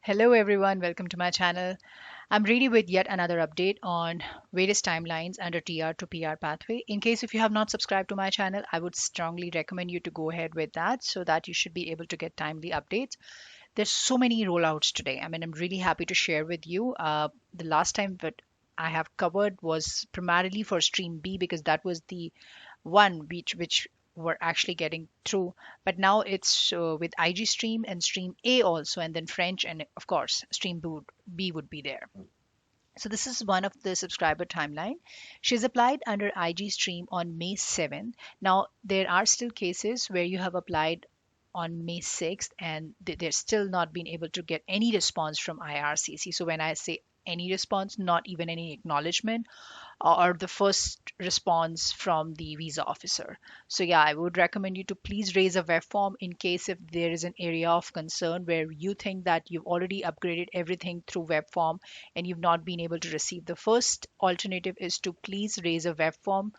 Hello everyone, welcome to my channel. I'm ready with yet another update on various timelines under TR to PR pathway. In case if you have not subscribed to my channel, I would strongly recommend you to go ahead with that so that you should be able to get timely updates. There's so many rollouts today. I mean, I'm really happy to share with you. The last time that I have covered was primarily for Stream B because that was the one which were actually getting through, but now it's with IG Stream and Stream A also, and then French, and of course Stream B would be there. So this is one of the subscriber timeline. She's applied under IG Stream on May 7th. Now there are still cases where you have applied on May 6th and they're still not been able to get any response from IRCC. So when I say any response, not even any acknowledgement or the first response from the visa officer. So yeah, I would recommend you to please raise a web form in case if there is an area of concern where you think that you've already upgraded everything through web form and you've not been able to receive. The first alternative is to please raise a web form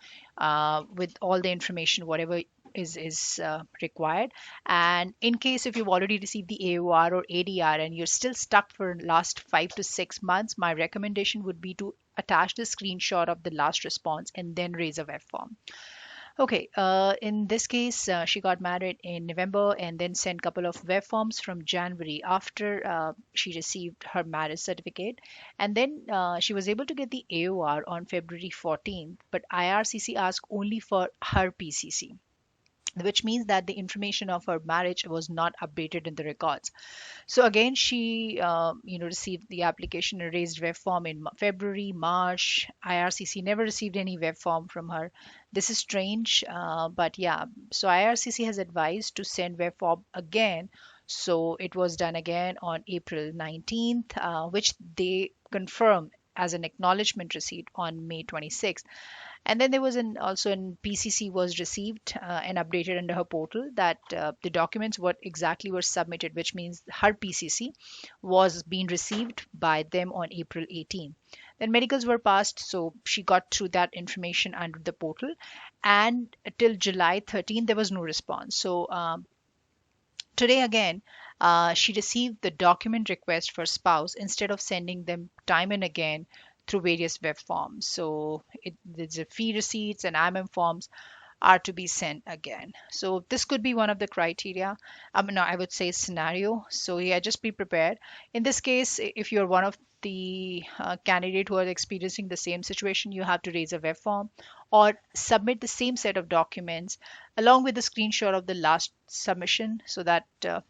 with all the information, whatever is required. And in case if you've already received the AOR or ADR and you're still stuck for last 5 to 6 months, my recommendation would be to attach the screenshot of the last response and then raise a web form. Okay, in this case, she got married in November and then sent a couple of web forms from January after she received her marriage certificate. And then she was able to get the AOR on February 14th, but IRCC asked only for her PCC, which means that the information of her marriage was not updated in the records. So again, she received the application and raised web form in February, March. IRCC never received any web form from her. This is strange, but yeah. So IRCC has advised to send web form again. So it was done again on April 19th, which they confirm as an acknowledgement receipt on May 26th. And then there was also an PCC was received and updated under her portal that the documents what exactly were submitted, which means her PCC was being received by them on April 18. Then medicals were passed, so she got through that information under the portal, and till July 13 there was no response. So today again, she received the document request for spouse instead of sending them time and again through various web forms. So there's a fee receipts and IMM forms are to be sent again. So this could be one of the criteria. No, I would say scenario. So yeah, just be prepared. In this case, if you're one of the candidate who are experiencing the same situation, you have to raise a web form or submit the same set of documents along with the screenshot of the last submission so that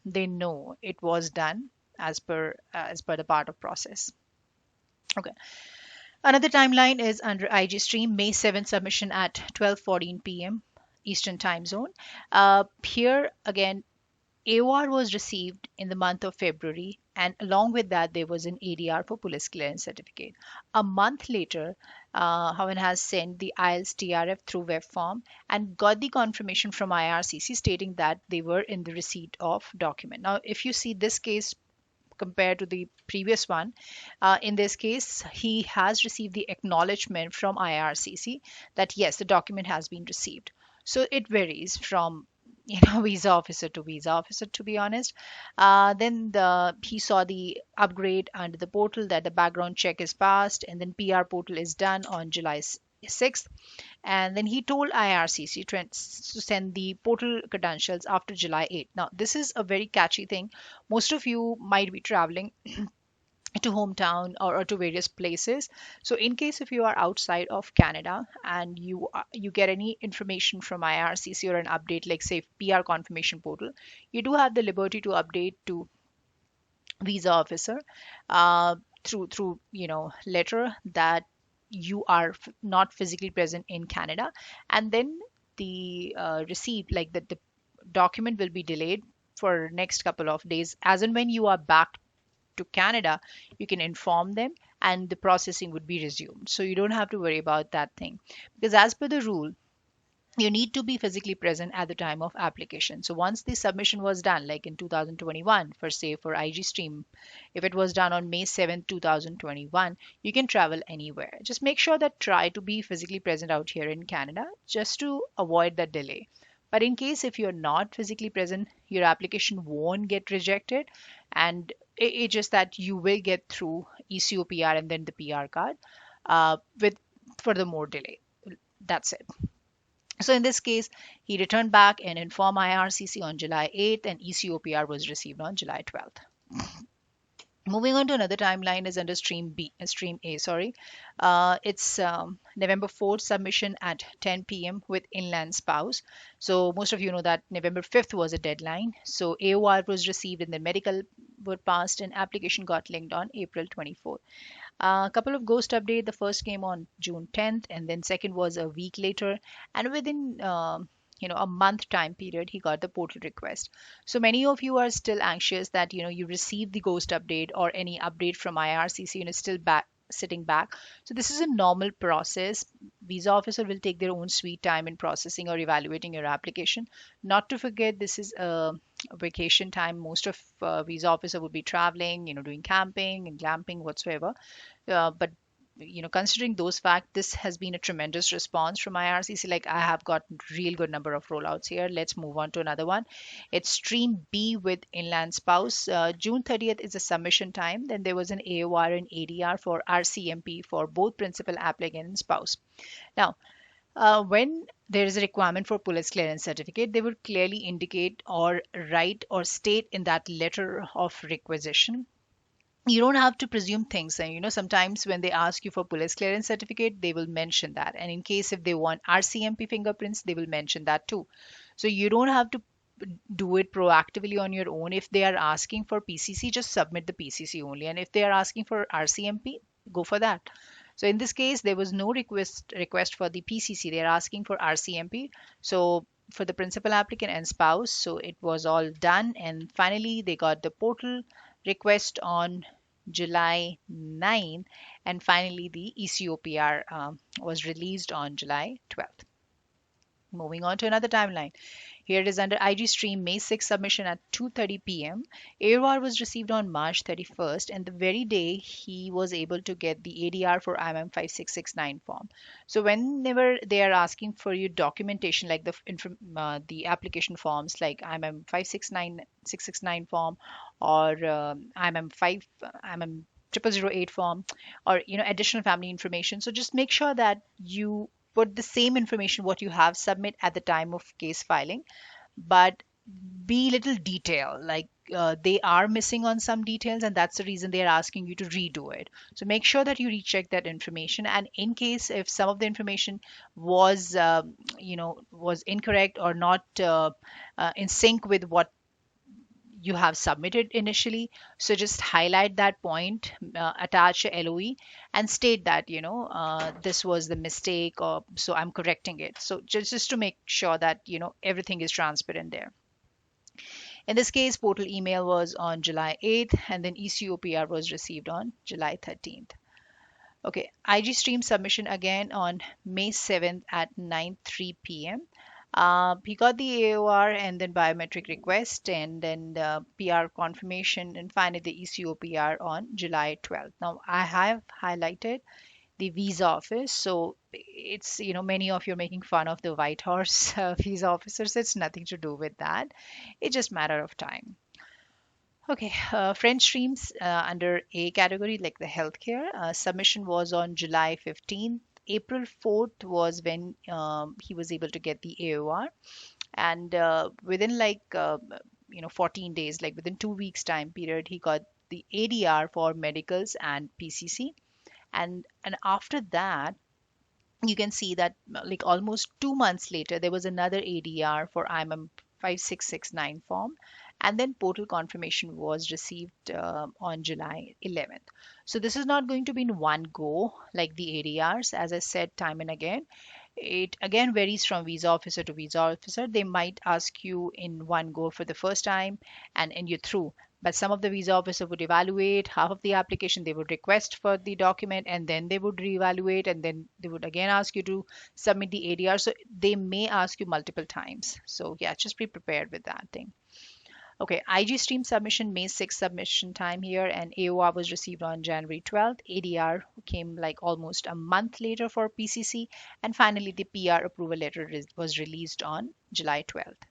they know it was done as per the part of process. Okay. Another timeline is under IG Stream, May 7th submission at 12:14 p.m. Eastern Time Zone. Here again, AOR was received in the month of February, and along with that, there was an ADR for police clearance certificate. A month later, Havan has sent the IELTS TRF through web form and got the confirmation from IRCC stating that they were in the receipt of document. Now, if you see this case compared to the previous one. In this case, he has received the acknowledgement from IRCC that yes, the document has been received. So it varies from visa officer to visa officer, to be honest. Then he saw the upgrade under the portal that the background check is passed, and then PR portal is done on July 6th. And then he told IRCC to send the portal credentials after July 8th. Now, this is a very catchy thing. Most of you might be traveling to hometown or to various places. So in case if you are outside of Canada and you get any information from IRCC or an update like say PR confirmation portal, you do have the liberty to update to visa officer through letter that you are not physically present in Canada, and then the receipt like the document will be delayed for next couple of days. As and when you are back to Canada, you can inform them and the processing would be resumed. So you don't have to worry about that thing because as per the rule, you need to be physically present at the time of application. So once the submission was done, like in 2021, for say for IG Stream, if it was done on May 7th, 2021, you can travel anywhere. Just make sure that try to be physically present out here in Canada just to avoid that delay. But in case if you're not physically present, your application won't get rejected. And it's just that you will get through ECOPR and then the PR card with furthermore delay. That's it. So in this case, he returned back and informed IRCC on July 8th, and ECOPR was received on July 12th. Moving on to another timeline is under stream A, sorry. It's November 4th submission at 10 p.m. with inland spouse. So most of you know that November 5th was a deadline. So AOR was received and the medical were passed and application got linked on April 24th. A couple of ghost update. The first came on June 10th, and then second was a week later. And within a month time period, he got the portal request. So many of you are still anxious that you received the ghost update or any update from IRCC and it's still back sitting back. So this is a normal process. Visa officer will take their own sweet time in processing or evaluating your application. Not to forget, this is a vacation time. Most of visa officer would be traveling, doing camping and glamping whatsoever. But considering those facts, this has been a tremendous response from IRCC. Like, I have got real good number of rollouts here. Let's move on to another one. It's stream B with inland spouse. June 30th is a submission time. Then there was an AOR and ADR for RCMP for both principal applicant and spouse. Now, when there is a requirement for police clearance certificate, they would clearly indicate or write or state in that letter of requisition. You don't have to presume things, and sometimes when they ask you for police clearance certificate, they will mention that, and in case if they want RCMP fingerprints, they will mention that too. So you don't have to do it proactively on your own. If they are asking for PCC, just submit the PCC only, and if they are asking for RCMP, go for that. So in this case, there was no request for the PCC. They are asking for RCMP. So for the principal applicant and spouse, so it was all done, and finally they got the portal request on July 9, and finally the ECOPR was released on July 12th. Moving on to another timeline. Here it is under IG Stream May 6 submission at 2:30 p.m. AOR was received on March 31st, and the very day he was able to get the ADR for IMM 5669 form. So whenever they are asking for your documentation, like the application forms, like IMM 5669 form or IMM 5 IMM 0008 form, or additional family information. So just make sure that you put the same information what you have submit at the time of case filing, but be little detailed, like they are missing on some details, and that's the reason they are asking you to redo it. So make sure that you recheck that information, and in case if some of the information was incorrect or not in sync with what you have submitted initially, so just highlight that point, attach a LOE and state that this was the mistake, or so I'm correcting it. So just to make sure that everything is transparent there. In this case, portal email was on July 8th, and then ECOPR was received on July 13th. Okay, IG stream submission again on May 7th at 9:03 p.m. He got the AOR and then biometric request and then the PR confirmation and finally the ECOPR on July 12th. Now I have highlighted the visa office. So it's, many of you are making fun of the white horse visa officers. It's nothing to do with that. It's just matter of time. Okay, French streams under A category, like the healthcare. Submission was on July 15th. April 4th was when he was able to get the AOR. And within 14 days, like within 2 weeks time period, he got the ADR for medicals and PCC. And after that, you can see that like almost 2 months later, there was another ADR for IMM 5669 form, and then portal confirmation was received on July 11th. So this is not going to be in one go like the ADRs, as I said time and again. It again varies from visa officer to visa officer. They might ask you in one go for the first time and you're through. But some of the visa officer would evaluate half of the application, they would request for the document, and then they would reevaluate, and then they would again ask you to submit the ADR. So they may ask you multiple times. So yeah, just be prepared with that thing. Okay, IG stream submission, May 6th submission time here, and AOR was received on January 12th. ADR came like almost a month later for PCC, and finally the PR approval letter was released on July 12th.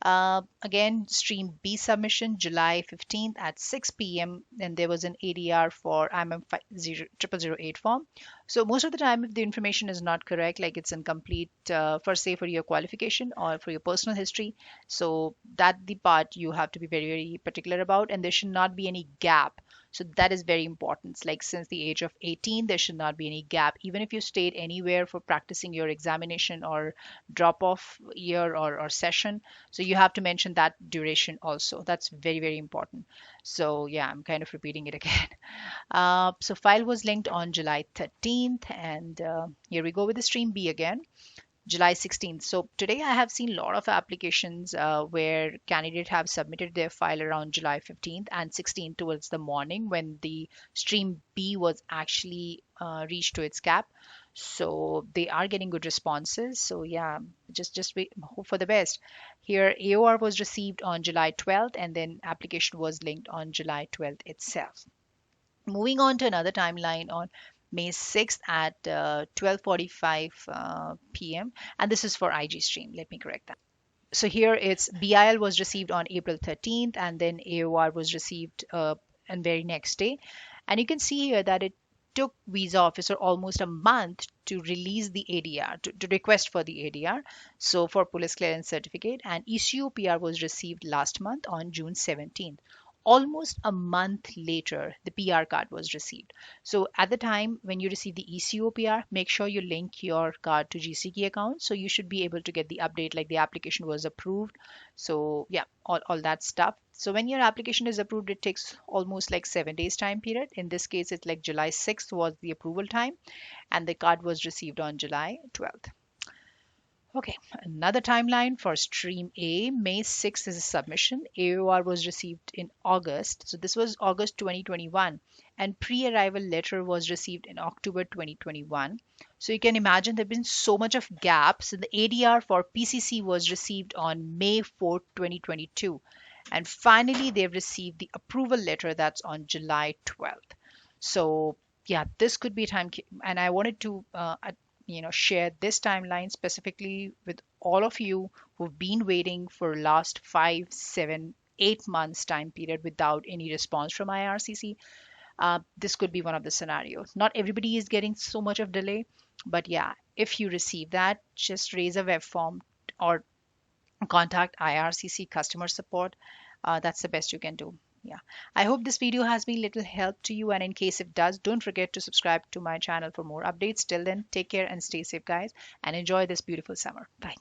Again, Stream B submission July 15th at 6 p.m. And there was an ADR for IMM 0008 form. So most of the time, if the information is not correct, like it's incomplete, for say for your qualification or for your personal history, so that the part you have to be very, very particular about, and there should not be any gap. So that is very important. Like since the age of 18, there should not be any gap. Even if you stayed anywhere for practicing your examination or drop off year or session, so you have to mention that duration also. That's very, very important. So yeah, I'm kind of repeating it again. So file was linked on July 13th, and here we go with the stream B again. July 16th. So today I have seen a lot of applications where candidates have submitted their file around July 15th and 16th towards the morning when the stream B was actually reached to its cap. So they are getting good responses. So yeah, just wait, hope for the best. Here AOR was received on July 12th and then application was linked on July 12th itself. Moving on to another timeline on May 6th at 12:45 p.m. And this is for IG stream. Let me correct that. So here it's BIL was received on April 13th and then AOR was received and very next day. And you can see here that it took visa officer almost a month to release the ADR, to request for the ADR. So for police clearance certificate, and ECO PR was received last month on June 17th. Almost a month later, the PR card was received. So at the time when you receive the ECO PR, make sure you link your card to GCK account. So you should be able to get the update like the application was approved. So yeah, all that stuff. So when your application is approved, it takes almost like 7 days time period. In this case, it's like July 6th was the approval time and the card was received on July 12th. Okay, another timeline for Stream A. May 6th is a submission. AOR was received in August. So this was August 2021. And pre-arrival letter was received in October 2021. So you can imagine there's been so much of gaps. So the ADR for PCC was received on May 4th, 2022. And finally, they've received the approval letter that's on July 12th. So yeah, this could be time. And I wanted to share this timeline specifically with all of you who've been waiting for last 5, 7, 8 months time period without any response from IRCC. This could be one of the scenarios. Not everybody is getting so much of delay, but yeah, if you receive that, just raise a web form or contact IRCC customer support. That's the best you can do. Yeah, I hope this video has been little help to you, and in case it does, don't forget to subscribe to my channel for more updates. Till then, take care and stay safe, guys, and enjoy this beautiful summer. Bye.